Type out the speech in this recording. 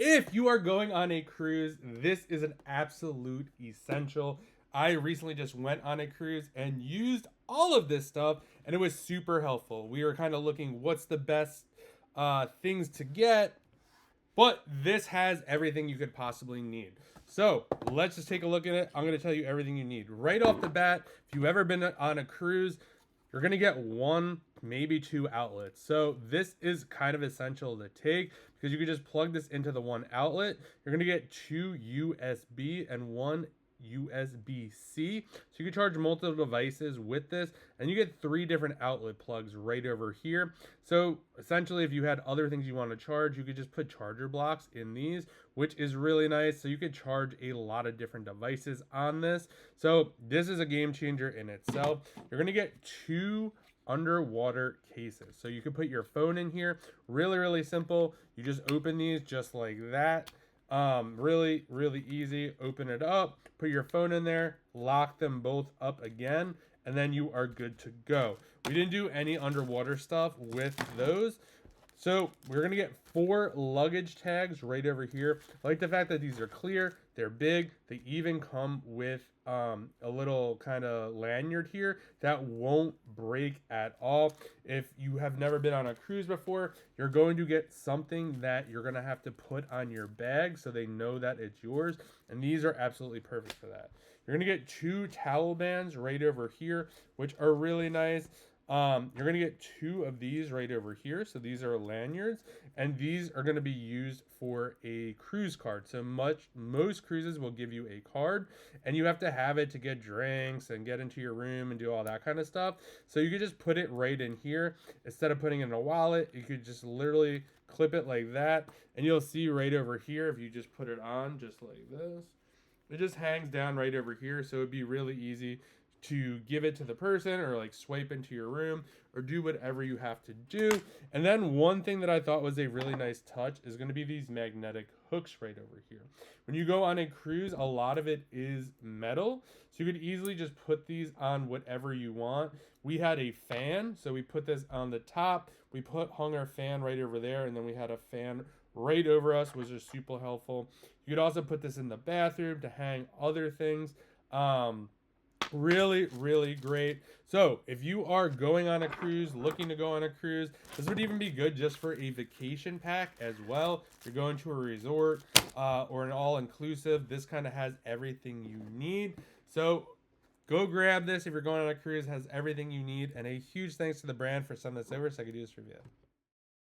If you are going on a cruise, this is an absolute essential. I recently just went on a cruise and used all of this stuff, and it was super helpful. We were kind of looking what's the best things to get, but this has everything you could possibly need. So let's just take a look at it. I'm going to tell you everything you need. Right off the bat, if you've ever been on a cruise, you're going to get one, maybe two outlets. So this is kind of essential to take because you can just plug this into the one outlet. You're going to get two USB and one USB-C. So you can charge multiple devices with this, and you get three different outlet plugs right over here. So essentially, if you had other things you want to charge, you could just put charger blocks in these, which is really nice. So you could charge a lot of different devices on this. So this is a game changer in itself. You're going to get two underwater cases. So you can put your phone in here. Really simple. You just open these just like that. Really easy. Open it up, put your phone in there, lock them both up again, and then you are good to go. We didn't do any underwater stuff with those. So we're gonna get 4 luggage tags right over here. I like the fact that these are clear, they're big, they even come with a little kind of lanyard here that won't break at all. If you have never been on a cruise before, you're going to get something that you're gonna have to put on your bag so they know that it's yours, and these are absolutely perfect for that. You're gonna get 2 towel bands right over here, which are really nice. You're going to get 2 of these right over here. So these are lanyards, and these are going to be used for a cruise card. So most cruises will give you a card, and you have to have it to get drinks and get into your room and do all that kind of stuff. So you could just put it right in here. Instead of putting it in a wallet, you could just literally clip it like that, and you'll see right over here, if you just put it on just like this, it just hangs down right over here. So it'd be really easy to give it to the person or like swipe into your room or do whatever you have to do. And then one thing that I thought was a really nice touch is going to be these magnetic hooks right over here. When you go on a cruise, a lot of it is metal, so you could easily just put these on whatever you want. We had a fan, so we put this on the top, we hung our fan right over there, and then we had a fan right over us, which is super helpful. You could also put this in the bathroom to hang other things. Really great. So if you are going on a cruise, looking to go on a cruise, this would even be good just for a vacation pack as well. If you're going to a resort or an all-inclusive, this kind of has everything you need. So go grab this if you're going on a cruise. It has everything you need. And a huge thanks to the brand for sending this over so I could do this review.